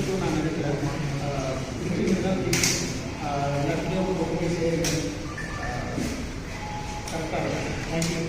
இருக்கும் நான் நினைக்கிறேன். எல்லாத்தையும் போய் சேருங்க. கரெக்டாக இருக்கும். தேங்க்யூ.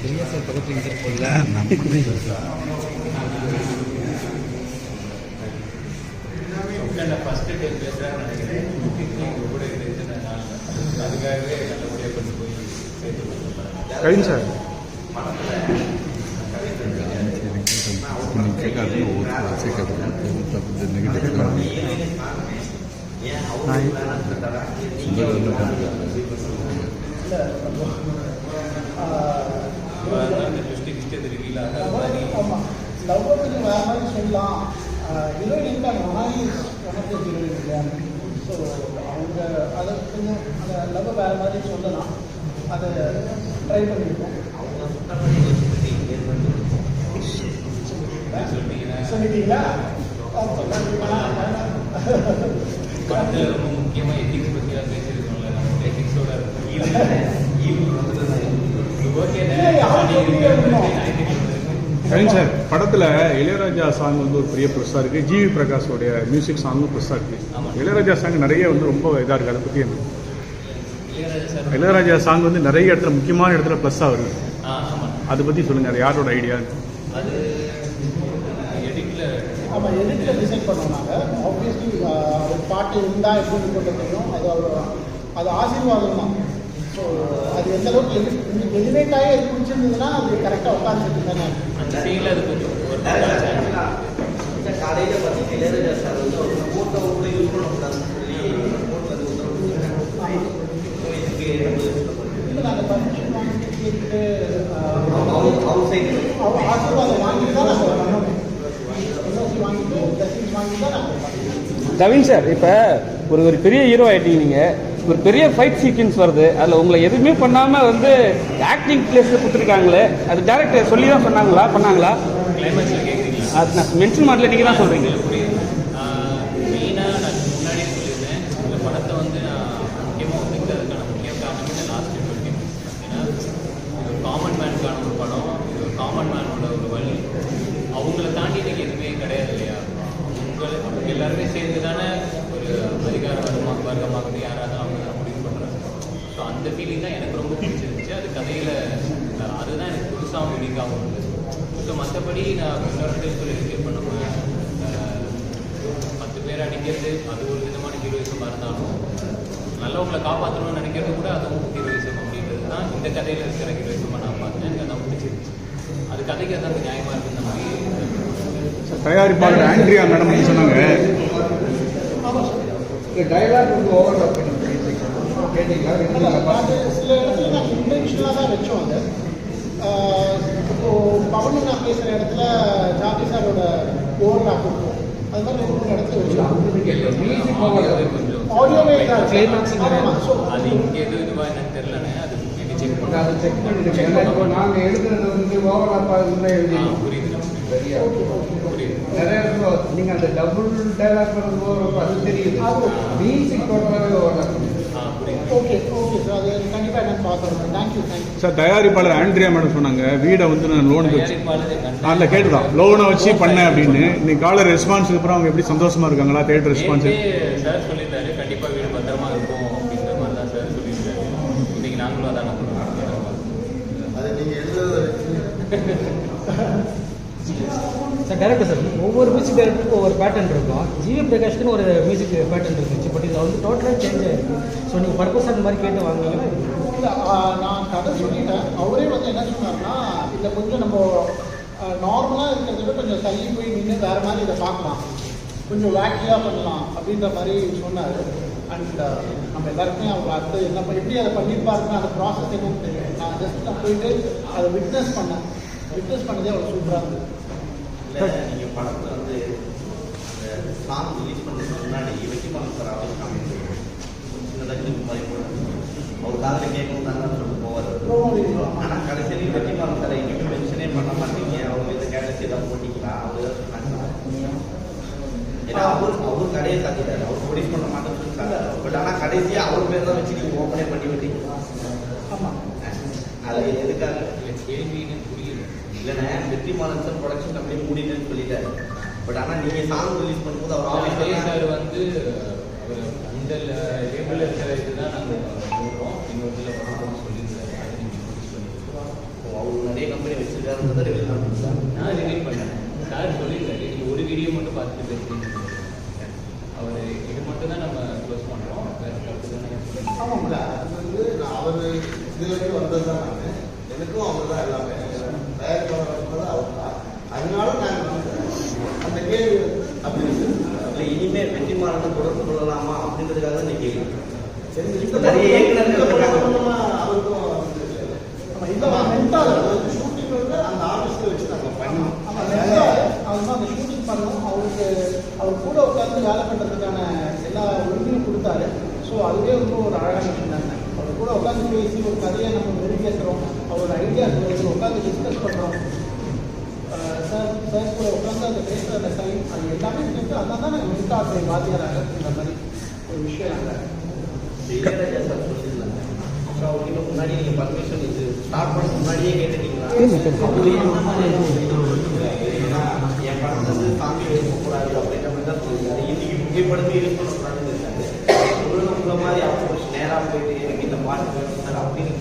பெரிய சார் பக்கத்தில் இருந்திருக்கோம்ல ஃபஸ்ட்டு டே பேசுகிறான்னு நினைக்கிறேன். கூட இருந்துச்சுன்னா அதுக்காகவே நல்லபடியாக கொண்டு போய் சேர்த்து கவின் சார் ஆமாம், லவ் பற்றி வேறு மாதிரி சொல்லலாம். ஹீரோயின் இருக்காங்க, மனாலி எனக்கு ஹீரோயின் இல்லையா. ஸோ அவங்க அதை கொஞ்சம் அந்த லவ் வேறு மாதிரி சொல்லலாம். அதை ட்ரை பண்ணியிருக்கோம். சொல்லிட்டீங்களா? படத்தில் ரொம்ப முக்கியமாக எத்திக்ஸ் பற்றியாக பேசியிருக்கோம்ல. நம்ம எத்திக்ஸோட கவின் சார் படத்தில் இளையராஜா சாங் வந்து ஒரு பெரிய ப்ளஸ்ஸாக இருக்குது. ஜிவி பிரகாஷோடைய மியூசிக் சாங்கும் ப்ளஸ்ஸாக இருக்குது. இளையராஜா சாங் நிறைய வந்து ரொம்ப இதாக இருக்குது. அதை பற்றி என்ன? இளையராஜா சாங் வந்து நிறைய இடத்துல முக்கியமான இடத்துல ப்ளஸ்ஸாக வருது. அதை பற்றி சொல்லுங்கள். அது யாரோட ஐடியா? ஆமாம், எடிட்டில் டிசைட் பண்ணோம் நாங்கள். ஆப்வியஸ்லி ஒரு பாட்டு இருந்தால் எப்படி கொண்டு தெரியும். அது ஆசீர்வாதம் தான். ஸோ அது எந்த அளவுக்கு எலிவேட்டாகவே அது பிடிச்சிருந்ததுன்னா அது கரெக்டாக உட்காந்துருக்கு தானே. அந்த சீனில் அது கொஞ்சம் காலையில் பார்த்தீங்கன்னா இளையராஜா சார் வந்து ஒரு ஃபோட்டோ கூட யூஸ் பண்ணக்கூடாதுன்னு சொல்லி இல்லை, நாங்கள் பர்மிஷன் வாங்கிட்டு கேட்டு அவுட் சைடு ஆசீர்வாதம் வாங்கிட்டு தான் நாங்கள் பண்ணோம். வாங்கிட்டு பிளஸிங்ஸ் வாங்கிட்டு தான் நாங்கள் பண்ணோம். கவின் சார், இப்போ ஒரு பெரிய ஹீரோ ஆகிட்டீங்க. நீங்கள் ஒரு பெரிய ஃபைட் சீக்வன்ஸ் வருது. அதில் உங்களை எதுவுமே பண்ணாமல் வந்து ஆக்டிங் பிளேஸில் கொடுத்துருக்காங்களே, அது டேரக்டர் சொல்லி தான் பண்ணாங்களா? கிளைமேக்ஸில் கேட்குறீங்களா? அது நான் மென்ஷன் ಮಾಡல, நீங்கள் தான் சொல்கிறீங்க. மெயினாக நான் முன்னாடியே சொல்லியிருந்தேன், இந்த படத்தை வந்து நான் முக்கியமாக ஒத்துக்கிறதுக்கான முக்கிய காரணம் இந்த லாஸ்ட் 20 minutes. ஏன்னா இது ஒரு காமன் மேனுக்கான ஒரு படம். இது ஒரு காமன் மேனோட ஒரு வழி. அவங்கள தாண்டி இன்னைக்கு எதுவுமே கிடையாது இல்லையா. அவங்க எல்லாருமே சேர்ந்து தானே ஒரு அதிகார வர்க்கமாகட்டும் யாராவது அவங்க தான் முடிவு பண்ணுறாங்க. ஸோ அந்த ஃபீலிங் தான் எனக்கு ரொம்ப பிடிச்சிருந்துச்சு. அது கதையில் அதுதான் எனக்கு புதுசாகவும் யூனிக்காகவும் இருந்தது. ஸோ மற்றபடி நான் இன்னொரு டைம் சொல்லியிருக்கேன், இப்போ நம்ம 10 பேர் அடிக்கிறது அது ஒரு விதமான ஹீரோயிசமாக இருந்தாலும் நல்லவங்களை காப்பாற்றணும்னு நினைக்கிறது கூட அதுவும் ஹீரோயிசம் அப்படின்றது தான் இந்த கதையில் இருக்கிற ஹீரோயிசமாக நான் பார்த்தேன். எனக்கு அதான் பிடிச்சிருந்துச்சு. அது கதைக்கு அதான் நியாயமாக இருக்குன்னு நம்ம தயாரிப்பாளர் ஆண்ட்ரியா மேடம் சொன்னாங்க. டைலாக் வந்து ஓவர் கேட்டீங்களா? சில இடத்துல நான் இன்டென்ஷனாக தான் வச்சோம். அது இப்போது பவன் நான் பேசுகிற இடத்துல ஜாக்கி சாரோட ஓவர் லாக் இருக்கும். அது மாதிரி ஒரு இடத்துல வச்சோம். ஆடியோவே அது இங்கே எதுவும் இதுவாக எனக்கு தெரியலண்ணே. அது செக் பண்ண அதை செக் பண்ணிட்டு நாங்கள் எழுதுறது வந்து ஓவர் லாக் எழுதி புரியுது. நிறைய நீங்கள் அந்த டபுள் டைலாக் பண்ணும்போது அது தெரியுது. மியூசிக் போடுறதே ஓகே சார், அது கண்டிப்பாக எனக்கு பார்க்குறேன். தேங்க்யூ. சார் தயாரிப்பாளர் ஆண்ட்ரியா மேடம் சொன்னாங்க, வீடை வந்து நான் லோனுக்கு வச்சு அதில் கேட்டுதான் லோனை வச்சு பண்ணேன் அப்படின்னு. இன்னைக்கு காலர் ரெஸ்பான்ஸுக்கு அப்புறம் அவங்க எப்படி சந்தோஷமா இருக்காங்களா? தேட்டர் ரெஸ்பான்ஸ் சார் சொல்லியிருந்தாரு, கண்டிப்பாக வீடு பத்திரமா இருக்கும் அப்படின்ற மாதிரி தான் சார் சொல்லியிருந்தாரு. இன்னைக்கு நாங்களும் அதான் அதை நீங்கள் எழுதுறது சார். டேரக்டர் சார், ஒவ்வொரு மியூசிக் டைரக்டருக்கும் ஒவ்வொரு பேட்டர்ன் இருக்கும். ஜிவி பிரகாஷ்க்குன்னு ஒரு மியூசிக் பேட்டர்ன் இருந்துச்சு. பட் இதில் வந்து டோட்டலாக சேஞ்ச் ஆகிருக்கு. ஸோ நீங்கள் பர்பஸ் அந்த மாதிரி கேட்டு வாங்குவீங்க? இல்லை, நான் கதை சொல்லிட்டேன். அவரே வந்து என்ன சொன்னார்னா, இதில் கொஞ்சம் நம்ம நார்மலாக இருக்கிறத விட கொஞ்சம் தள்ளி போய் நின்று வேறு மாதிரி இதை பார்க்கலாம், கொஞ்சம் வேக்கியாக பண்ணலாம் அப்படின்ற மாதிரி சொன்னார். அண்ட் நம்ம எல்லாருக்குமே அவர் அடுத்து என்ன எப்படி அதை பண்ணியிருப்பாருன்னு அந்த ப்ராசஸ் என்னன்னு தெரியும். நான் போயிட்டு அதை விட்னஸ் பண்ணதே அவ்வளோ சூப்பராக இருந்தது. நீங்கள் படத்தில் வந்து இந்த சாங் ரிலீஸ் பண்ணுறதுக்கு முன்னாடி வெற்றிமாறன் சார் அவர் காமெண்ட் சின்னதாக மாதிரி அவர் காதில் கேட்கணும் தானே சொல்லிட்டு போவார். ஆனால் கடைசியில் வெற்றிமாறன் சார் எங்கேயுமே மென்ஷனே பண்ண மாட்டீங்க. அவங்க இந்த கேரக்டர் ஏதாவது போட்டிங்களா அவர் சொன்னாங்க. ஏன்னா அவர் கடையை சாத்திட்டார், அவர் ப்ரொடியூஸ் பண்ண மாட்டேன்னு சொல்லிட்டாங்க. பட் ஆனால் கடைசியாக அவர் பேர் தான் வச்சு நீங்கள் ஓப்பனே பண்ணி விட்டீங்க. ஆமாம், அது எதுக்காக இல்லை கேள்வின்னு புரியல. இல்லைண்ணே, வெற்றிமாறன் சார் ப்ரொடக்ஷன் கம்பெனி மூடிட்டேன்னு சொல்லிட்டாரு. பட் ஆனால் நீங்கள் சாங் ரிலீஸ் பண்ணும்போது அவர் அஜய் ஆஃபீஸ் சார் வந்து அவர் அந்த லேபிளில் இருக்கிற இதுதான் நாங்கள் போடுறோம், இன்னொரு இதில் வரோம்னு சொல்லியிருந்தாரு. அதை நீங்கள் யூஸ் பண்ணியிருக்கோம். அவர் நிறைய கம்பெனி வச்சிருக்காருன்றதை ரிவீல் பண்ணிருக்காரு. நான் ரிலீவ் பண்ணேன். சார் சொல்லியிருந்தாரு நீங்கள் ஒரு வீடியோ மட்டும் பார்த்துட்டு பேசுறீங்க. அவர் இது மட்டும் தான் நம்ம க்ளோஸ் பண்ணுறோம், வேறு கருத்து தான். ஆமாம்ல, அது வந்து நான் அவர் இதுலேருந்து வந்தது தான் நான். எனக்கும் அவர் தான் எல்லாமே தயாரிப்பாளர் வரும்போது அவர் தான். அதனால நாங்கள் வந்து அந்த கேள்வி வந்து அப்படி இல்லை, இனிமேல் வெற்றிமாறனை தொடர்பு கொள்ளலாமா அப்படின்றதுக்காக தான் நீங்கள் கேள்வி. இப்போ நிறைய இயக்குநர்கள் இருக்காங்க. அவருக்கும் நம்ம இந்த மென்டால் ஷூட்டிங் வந்து அந்த ஆஃபீஸில் வச்சு நாங்கள் பண்ணோம். ஆமாம், மென்டால் அவர் அந்த ஷூட்டிங் பண்ணோம். அவருக்கு அவர் கூட உட்காந்து வேலை பண்ணுறதுக்கான எல்லா உரிமையும் கொடுத்தாரு. ஸோ அதுவே ரொம்ப ஒரு அழகான விஷயம் தானே. அவர் கூட உட்காந்து பேசி ஒரு கதையை நம்ம மெருகேற்றுறோம், அவரோட ஐடியா உட்காந்து டிஸ்கஸ் பண்ணுறோம். சார் கூட உட்காந்து அந்த பேசுகிற அந்த டைம் அது எல்லாமே சேர்ந்து அதான் தான் நாங்கள் மென்டால் வாத்தியாராக இந்த மாதிரி ஒரு விஷயம் நாங்கள் இளையராஜா சார் சொல்லியிருந்தாங்க. ஸோ அவர்கிட்ட முன்னாடி நீங்கள் பர்மிஷன் இது ஸ்டார்ட் பண்ண முன்னாடியே கேட்டுட்டீங்களா? ஏன்னா என் படத்தை வந்து சாமி எடுக்கக்கூடாது அப்படின்ற மாதிரி தான் சொல்லியிருக்காரு. இன்னைக்கு புகைப்படமே யூஸ் பண்ணக்கூடாதுன்னு இருக்காரு. உங்களை மாதிரி அப்ரோச் நேராக போயிட்டு எனக்கு இந்த பாட்டு வேணும் சார் அப்படின்னு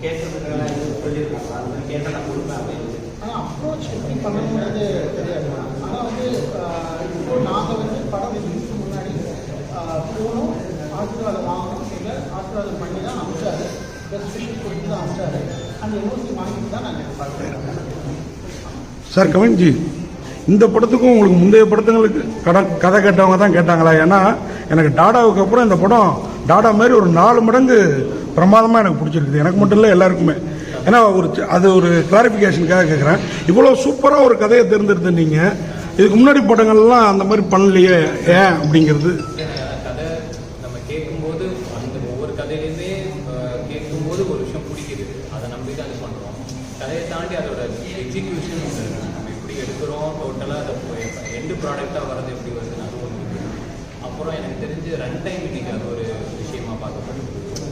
கேட்டதுக்கான சொல்லியிருக்காங்க. அது மாதிரி கேட்டால் நான் கொடுப்பேன் அப்படின்னு. ஆனால் அப்ரோச் எப்படி பண்ணணுங்கிறது தெரியாது. ஆனால் வந்து இப்போ நாங்கள் வந்து படம் ரிலீஸ்க்கு முன்னாடி போகணும், ஆசீர்வாதம் வாங்கணும், இல்லை ஆசீர்வாதம் பண்ணி தான் அனுப்பிச்சாரு. பெஸ்ட் விஷயம் கொடுத்து தான் அனுப்பிச்சாரு. அந்த எமோஷன் வாங்கிட்டு தான் நாங்கள் பார்க்குறோம். சார் கவின்ஜி, இந்த படத்துக்கும் உங்களுக்கு முந்தைய படத்துங்களுக்கு கதை கேட்டவங்க தான் கேட்டாங்களா? ஏன்னா எனக்கு டாடாவுக்கு அப்புறம் இந்த படம் டாடா மாதிரி ஒரு 4 மடங்கு பிரமாதமாக எனக்கு பிடிச்சிருக்குது. எனக்கு மட்டும் இல்லை, எல்லாருக்குமே. ஏன்னா அது ஒரு கிளாரிஃபிகேஷனுக்காக கேட்குறேன். இவ்வளோ சூப்பராக ஒரு கதையை தேர்ந்தெடுத்து நீங்கள் இதுக்கு முன்னாடி படங்கள்லாம் அந்த மாதிரி பண்ணலையே, ஏன் அப்படிங்கிறது? கதை நம்ம கேட்கும்போது அந்த ஒவ்வொரு கதையிலையுமே கேட்கும்போது ஒரு விஷயம் பிடிக்குது, அதை நம்பி தான் இது பண்ணுறோம். கதையை தாண்டி அதோட எக்ஸிக்யூஷன் நம்ம எப்படி எடுக்கிறோம், டோட்டலாக அதை எண்டு ப்ராடக்டாக வர்றது எப்படி வருதுன்னு அது ஒன்று இருக்குது. அப்புறம் எனக்கு தெரிஞ்சு ரன் டைம் இன்னைக்கு அது ஒரு விஷயமா பார்க்கப்படுது.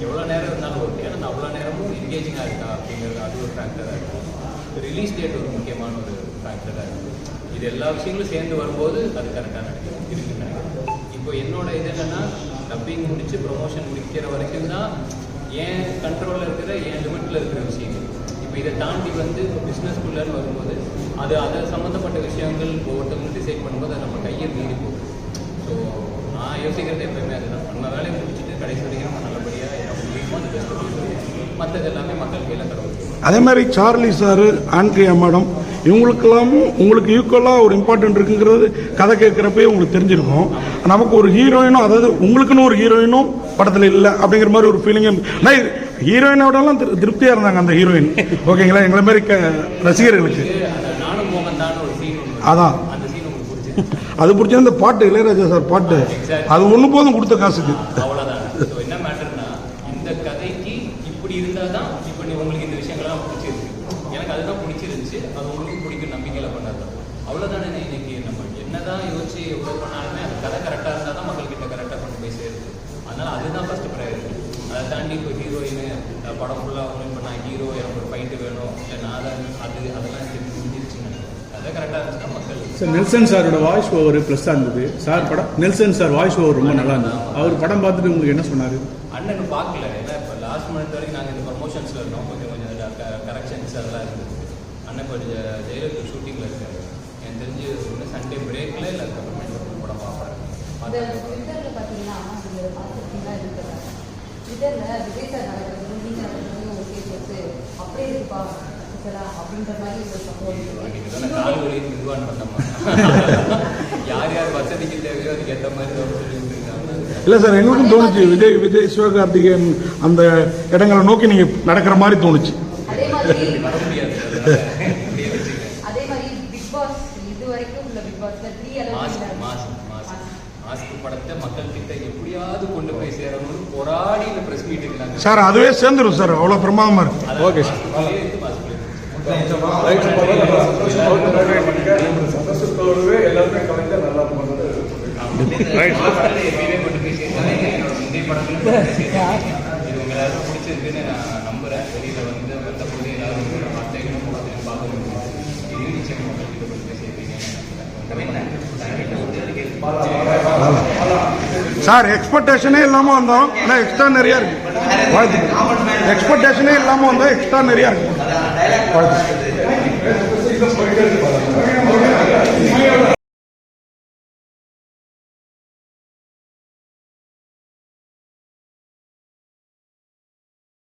எவ்வளோ நேரம் இருந்தாலும் ஓகே, ஆனால் அவ்வளோ நேரமும் என்கேஜிங்காக இருக்கா அப்படிங்கிறது அது ஒரு ஃபேக்டராக இருக்கும். ரிலீஸ் டேட் ஒரு முக்கியமான ஒரு ஃபேக்டராக இருக்குது. இது எல்லா விஷயங்களும் சேர்ந்து வரும்போது அது கரெக்டாக இருக்குன்னு நினைக்கிறேன். இப்போ என்னோட இது என்னென்னா, டப்பிங் முடித்து ப்ரொமோஷன் முடிக்கிற வரைக்கும் தான் என் கண்ட்ரோலில் இருக்கிற என் லிமிட்டில் இருக்கிற விஷயங்கள். இப்போ இதை தாண்டி வந்து இப்போ பிஸ்னஸ்குள்ளேன்னு வரும்போது அதை சம்மந்தப்பட்ட விஷயங்கள் ஒவ்வொருத்தவங்களும் டிசைட் பண்ணும்போது அது நம்ம கையை மீறி போகும். ஸோ நான் யோசிக்கிறது எப்போயுமே அதுதான், நம்ம வேலையை முடிச்சுட்டு கடைசி வரைக்கும் நம்ம நல்லபடியாக என்ன முடியுமோ அந்த பெஸ்ட்டு, மற்றது எல்லாமே மக்கள் கையில் கடவுள். அதே மாதிரி சார்லி சார், ஆண்ட்ரியா மேடம், இவங்களுக்கெல்லாமும் உங்களுக்கு ஈக்குவலாக ஒரு இம்பார்ட்டன்ட் இருக்குங்கிறது கதை கேட்குறப்பே உங்களுக்கு தெரிஞ்சிருக்கும். நமக்கு ஒரு ஹீரோயினும், அதாவது உங்களுக்குன்னு ஒரு ஹீரோயினும் படத்தில் இல்லை அப்படிங்கிற மாதிரி ஒரு ஃபீலிங்கும். ஆனால் ஹீரோயினோடலாம் திருப்தியாக இருந்தாங்க அந்த ஹீரோயின். ஓகேங்களா, எங்களை மாதிரி ரசிகர்களுக்கு நானும் மோகன் தான் ஒரு சீன், அதான் அந்த சீன் உங்களுக்கு பிடிச்சிருக்கு. அது பிடிச்ச அந்த பாட்டு, இளையராஜா சார் பாட்டு, அது ஒன்று போதும் கொடுத்த காசுக்கு. அவ்வளோதான். ஸோ என்ன மேட்டர்னா, இந்த கதைக்கு இப்படி இருந்தால் தான் இப்போ உங்களுக்கு இந்த விஷயங்கள்லாம் பிடிச்சிருக்கு. எனக்கு அதுதான் பிடிச்சிருந்துச்சு, அது உங்களுக்கு பிடிக்கும் நம்பிக்கையில் பண்ணாது. அவ்வளோதானே. இன்னைக்கு நம்ம என்னதான் யோசிச்சு எவ்வளோ பண்ணாலுமே அந்த கதை கரெக்டாக இருந்தால் தான் மக்கள்கிட்ட கரெக்டாக கொண்டு போய் சேருது. அதனால் அதுதான் ஃபஸ்ட்டு ப்ரையாரிட்டி. அதை தாண்டி இப்போ ஹீரோயின் படம் ஃபுல்லாக ஒன்றும் இப்போ நான் ஹீரோ எனக்கு ஒரு ஃபைட்டு வேணும், இல்லை நான் தான் அதெல்லாம் முடிஞ்சிருச்சுன்னு அதை கரெக்டாக இருந்துச்சுன்னா மக்கள். சார் நெல்சன் சாரோட வாய்ஸ் ஓவர் ப்ளஸ்ஸாக இருந்தது. சார் படம் நெல்சன் சார் வாய்ஸ் ஓவர் ரொம்ப நல்லா இருந்தது. அவர் படம் பார்த்துட்டு உங்களுக்கு என்ன சொன்னார்? அண்ணன் பார்க்கல, ஏன்னா இப்போ லாஸ்ட் மந்த் வரைக்கும் நாங்கள் இந்த ப்ரமோஷன்ஸில் இருந்தோம். கொஞ்சம் கரெக்ஷன்ஸ் அதெல்லாம் இருந்தது. அண்ணன் கொஞ்சம் ஜெயலலிதா ஷூட்டிங்கில் இருக்காரு. எனக்கு தெரிஞ்சு இன்னும் சண்டே பிரேக்கில் இல்லை அதுக்கப்புறமேட்டு படம் பார்ப்பாரு. ட்விட்டரில் பார்த்தீங்கன்னா நீங்கள் பார்த்துருக்கீங்களா இருக்கிறாங்க. ட்விட்டரில் விஜய் சார் நடக்கிறது நீங்கள் நடக்கிறது ஒரு கேஸ் வச்சு அப்படியே இருக்குப்பா அப்படின்ற மாதிரி ஒரு சம்பவம். கால் வழி மெதுவான பண்ணமா யார் யார் வசதிக்கு தேவையோ அதுக்கு ஏற்ற மாதிரி சொல்லிட்டு இருக்காங்க. இல்லை சார், எங்களுக்கும் தோணுச்சு விஜய் சிவகார்த்திகேயன் அந்த இடங்களை நோக்கி நீங்கள் நடக்கிற மாதிரி தோணுச்சு. அதே மாதிரி வர முடியாது. அதே மாதிரி பிக் பாஸ் இது வரைக்கும் உள்ள பிக் பாஸ்ல 3 மாஸ்க் படத்தை மக்கள் கிட்ட எப்படியாவது கொண்டு போய் சேரணும்னு போராடி இந்த பிரஸ் மீட் இருக்காங்க சார். அதுவே சேர்ந்துடும் சார், அவ்வளோ பிரமாதமாக இருக்கு. Okay sir. சந்தோஷத்தோடவே எல்லாருமே கலந்து நல்லா பண்ணுறது. எப்பயுமே கொண்டு போய் சேர்த்தாலே என்னோட முந்தைய படத்துல எல்லாருக்கும் பிடிச்சிருக்குன்னு நான் நம்புகிறேன். வெளியில் வந்து மற்றபோது எல்லாரும் வந்து மற்ற பார்க்க முடியும். இது நிச்சயம் இதை பற்றி பேசியிருக்கீங்கன்னு சார் எக்ஸ்பெக்டேஷனே இல்லாமல் வந்தோம், ஆனால் எக்ஸ்ட்ரா நிறையா இருக்கு. வாழ்த்துக்கள். எக்ஸ்பெக்டேஷனே இல்லாமல் வந்தோம், எக்ஸ்ட்ரா நிறையா இருக்கு. வாழ்த்துக்கள்.